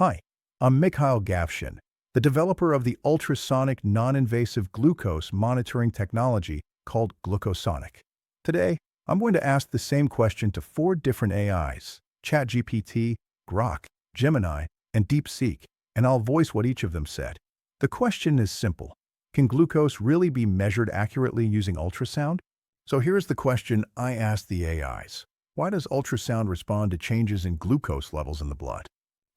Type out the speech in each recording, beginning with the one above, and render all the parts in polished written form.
Hi, I'm Michael Gavshin, the developer of the ultrasonic non-invasive glucose monitoring technology called GlucoSonic. Today, I'm going to ask the same question to 4 different AIs, ChatGPT, Grok, Gemini, and DeepSeek, and I'll voice what each of them said. The question is simple. Can glucose really be measured accurately using ultrasound? So here's the question I asked the AIs. Why does ultrasound respond to changes in glucose levels in the blood?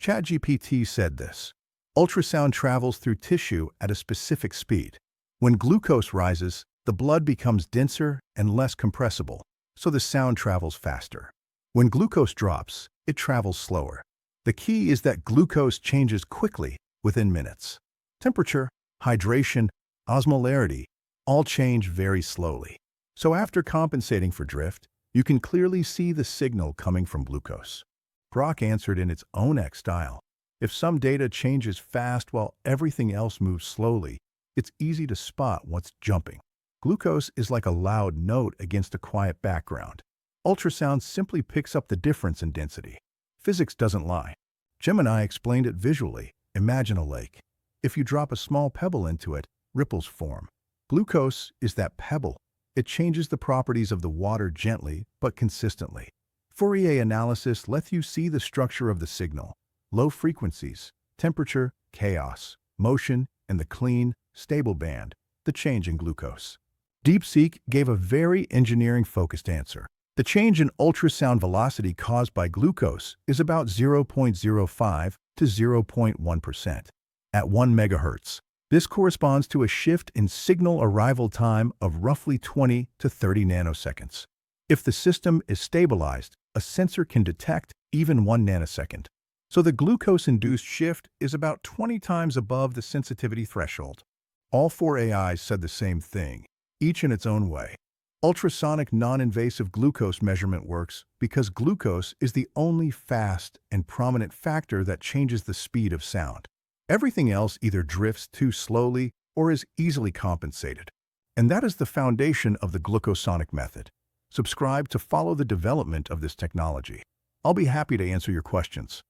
ChatGPT said this. Ultrasound travels through tissue at a specific speed. When glucose rises, the blood becomes denser and less compressible, so the sound travels faster. When glucose drops, it travels slower. The key is that glucose changes quickly within minutes. Temperature, hydration, osmolarity all change very slowly. So after compensating for drift, you can clearly see the signal coming from glucose. Grok answered in its own style. If some data changes fast while everything else moves slowly, it's easy to spot what's jumping. Glucose is like a loud note against a quiet background. Ultrasound simply picks up the difference in density. Physics doesn't lie. Gemini explained it visually. Imagine a lake. If you drop a small pebble into it, ripples form. Glucose is that pebble. It changes the properties of the water gently but consistently. Fourier analysis lets you see the structure of the signal. Low frequencies, temperature, chaos, motion, and the clean, stable band, the change in glucose. DeepSeek gave a very engineering-focused answer. The change in ultrasound velocity caused by glucose is about 0.05 to 0.1% at 1 MHz. This corresponds to a shift in signal arrival time of roughly 20 to 30 nanoseconds. If the system is stabilized, a sensor can detect even 1 nanosecond. So the glucose-induced shift is about 20 times above the sensitivity threshold. All 4 AIs said the same thing, each in its own way. Ultrasonic non-invasive glucose measurement works because glucose is the only fast and prominent factor that changes the speed of sound. Everything else either drifts too slowly or is easily compensated. And that is the foundation of the GlucoSonic method. Subscribe to follow the development of this technology. I'll be happy to answer your questions.